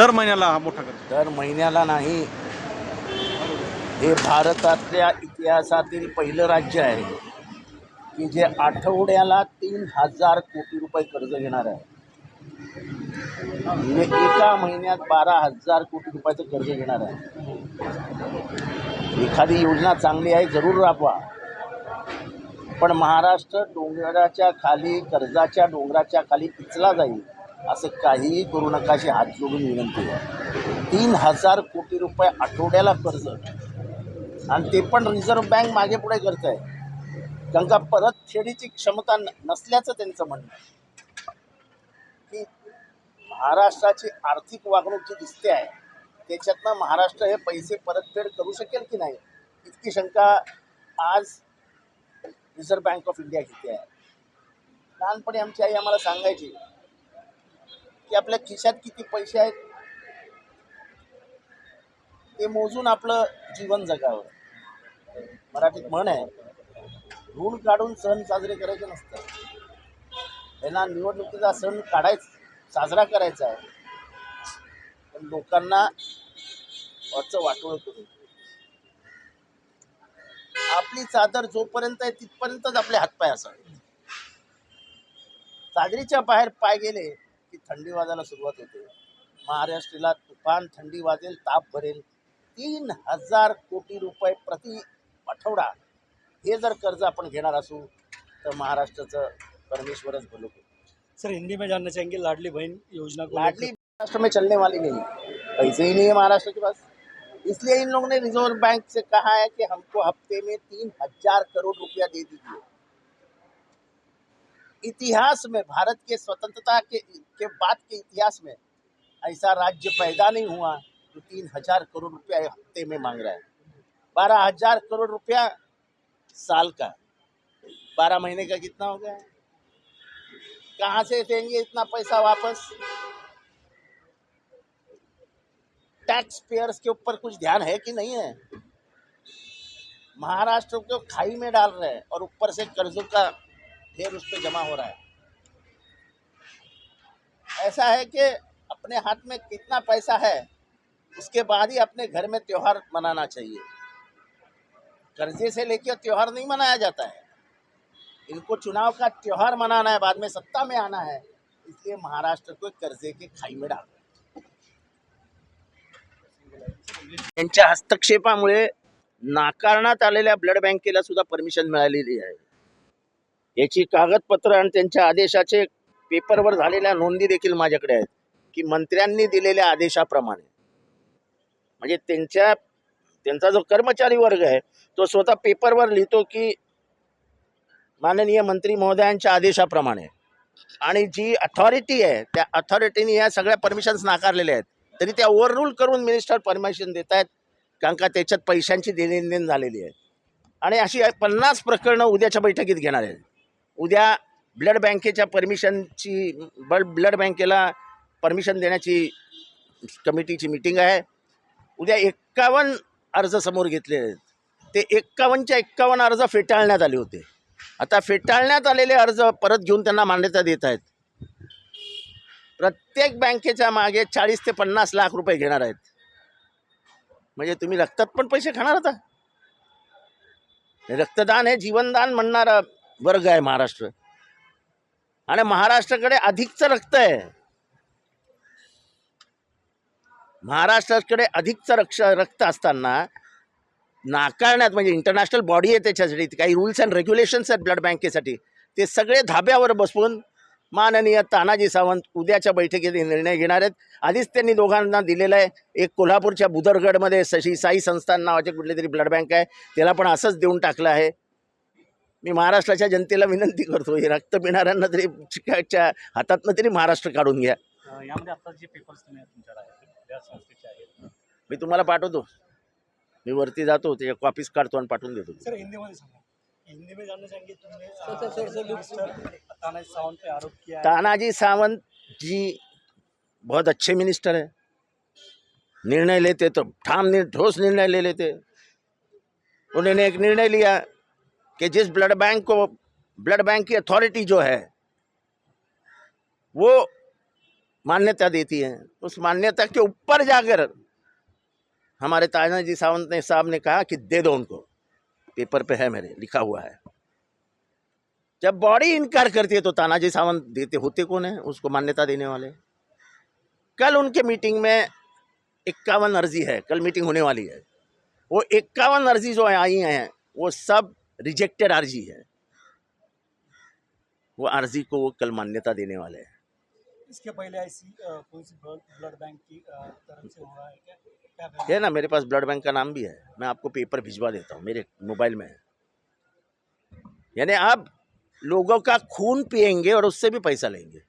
दर महिन्याला हा मोठा खर्च. दर महिन्याला नाही, हे भारतातल्या इतिहासातील पहिलं राज्य आहे की जे आठवड्याला 3,000 कोटी रुपये कर्ज घेणार आहे. म्हणजे एका महिन्यात 12,000 कोटी रुपयाचं कर्ज घेणार आहे. एखादी योजना चांगली आहे, जरूर राबवा, पण महाराष्ट्र डोंगराच्या खाली, कर्जाच्या डोंगराच्या खाली पिचला जाईल असं काहीही करू नका अशी हात जोडून विनंती आहे. 3,000 कोटी रुपये आठवड्याला कर्ज, आणि ते पण रिझर्व्ह बँक मागे पुढे करत आहे, कारण का परतफेडीची क्षमता नसल्याचं त्यांचं म्हणणं आहे. की महाराष्ट्राची आर्थिक वागणूक जी दिसते आहे त्याच्यातनं महाराष्ट्र हे पैसे परतफेड करू शकेल की नाही, इतकी शंका आज रिझर्व्ह बँक ऑफ इंडिया घेते आहे. लहानपणी आमची आई आम्हाला सांगायची की आपल्या खिशात किती पैसे आहेत ते मोजून आपलं जीवन जगावं. मराठीत म्हण आहे, ऋण काढून सण साजरे करायचे नसतात. त्यांना निवडणुकीचा सण साजरा करायचा आहे, पण लोकांना वरचं वाटोळं करून आपली चादर जोपर्यंत आहे तिथपर्यंतच आपले हातपाय असावे. चादरीच्या बाहेर पाय गेले की थंडी वाजायला सुरुवात होते. महाराष्ट्राला तुफान थंडी वाजेल, ताप भरेल. 3,000 कोटी रुपये प्रति आठवडा हे जर कर्ज आपण घेणार असू तर महाराष्ट्राचं परमेश्वरच भलं करू. सर, हिंदी में जानना चाहेंगे लाडली बहन योजना को लाडली महाराष्ट्र में चलने वाली नहीं, पैसे ही नहीं है महाराष्ट्र के पास. इसलिए इन लोगों ने रिजर्व बैंक से कहा है कि हमको हफ्ते में 3,000 करोड़ रुपया दे दीजिए. इतिहास में, भारत के स्वतंत्रता के बाद के इतिहास में ऐसा राज्य पैदा नहीं हुआ जो 3,000 करोड़ रुपया हफ्ते में मांग रहा है. 12,000 करोड़ रुपया साल का, 12 महीने का कितना हो गया? कहाँ से देंगे इतना पैसा वापस? टैक्स पेयर्स के ऊपर कुछ ध्यान है कि नहीं है? महाराष्ट्र को खाई में डाल रहे हैं और ऊपर से कर्जों का ढेर उस पर जमा हो रहा है. ऐसा है कि अपने हाथ में कितना पैसा है उसके बाद ही अपने घर में त्योहार मनाना चाहिए. कर्जे से लेकर त्योहार नहीं मनाया जाता है. इनको चुनाव का त्योहार मनाना है, बाद में सत्ता में आना है. इसलिए महाराष्ट्र को कर्जे के खाई में डाल. यांच्या हस्तक्षेपामुळे नाकारण्यात आलेल्या ब्लड बँकेला सुद्धा परमिशन मिळालेली आहे. याची कागदपत्र आणि त्यांच्या आदेशाचे पेपरवर झालेल्या नोंदी देखील माझ्याकडे आहेत की मंत्र्यांनी दिलेल्या आदेशाप्रमाणे, म्हणजे त्यांचा जो कर्मचारी वर्ग आहे तो स्वतः पेपरवर लिहितो की माननीय मंत्री महोदयांच्या आदेशाप्रमाणे, आणि जी अथॉरिटी आहे त्या अथॉरिटीने या सगळ्या परमिशन्स नाकारलेल्या आहेत, तरी त्या ओव्हररूल करून मिनिस्टर परमिशन देत आहेत, कारण का त्याच्यात पैशांची देणेघेण झालेली आहे. आणि अशी 50 प्रकरणं उद्याच्या बैठकीत घेणार आहेत. उद्या ब्लड बँकेच्या ब्लड बँकेला परमिशन देण्याची कमिटीची मीटिंग आहे. उद्या 51 अर्ज समोर घेतले आहेत. ते 51च्या 51 अर्ज फेटाळण्यात आले होते. आता फेटाळण्यात आलेले अर्ज परत घेऊन त्यांना मान्यता देत आहेत. प्रत्येक बँकेच्या मागे 40 ते 50 लाख रुपये घेणार आहेत. म्हणजे तुम्ही रक्तात पण पैसे खाणार होता. रक्तदान हे जीवनदान म्हणणारा वर्ग आहे महाराष्ट्र, आणि महाराष्ट्राकडे अधिकचं रक्त आहे. महाराष्ट्राकडे अधिकचं रक्त असताना नाकारण्यात, म्हणजे इंटरनॅशनल बॉडी आहे त्याच्यासाठी, काही रूल्स अँड रेग्युलेशन्स आहेत ब्लड बँकेसाठी, ते सगळे धाब्यावर बसवून माननीय तानाजी सावंत उद्याच्या बैठकीत निर्णय घेणार आहेत. आधीच त्यांनी दोघांना दिलेलं आहे. एक कोल्हापूरच्या बुदरगडमध्ये श्री साई संस्थान नावाचे कुठली तरी ब्लड बँक आहे, त्याला पण असंच देऊन टाकलं आहे. मी महाराष्ट्राच्या जनतेला विनंती करतो, हे रक्त पिणाऱ्यांना तरी च्या हातातनं तरी महाराष्ट्र काढून घ्या. यामध्ये आता जे पेपर्स तुमच्याकडे आहेत त्या संस्थेचे आहेत, मी तुम्हाला पाठवतो. मी वरती जातो, त्याच्या कॉपीज काढतो आणि पाठवून देतो. सर, हिंदी में सांगा. हिंदी में जानना चाहेंगे तुमने तानाजी सावंत पे आरोप किया. तानाजी सावंत जी बहुत अच्छे मिनिस्टर है, निर्णय लेते तो ठोस निर्णय ले लेते. उन्होंने एक निर्णय लिया कि जिस ब्लड बैंक की अथॉरिटी जो है वो मान्यता देती है, उस मान्यता के ऊपर जाकर हमारे तानाजी सावंत ने साहब ने कहा कि दे दो उनको, पेपर पे है मेरे लिखा हुआ है। जब बॉडी इनकार करती है तो तानाजी सावंत देते होते कौन है उसको मान्यता देने वाले? कल उनके मीटिंग में 51 अर्जी है, कल मीटिंग होने वाली है। वो 51 अर्जी जो आई हैं वो सब रिजेक्टेड अर्जी है। वो अर्जी को वो कल मान्यता देने वाले हैं। इसके पहले ऐसी कौन सी ब्लड बैंक की तरफ से हुआ है क्या? क्या है ना, मेरे पास ब्लड बैंक का नाम भी है, मैं आपको पेपर भिजवा देता हूँ, मेरे मोबाइल में है। यानी आप लोगों का खून पिएंगे और उससे भी पैसा लेंगे।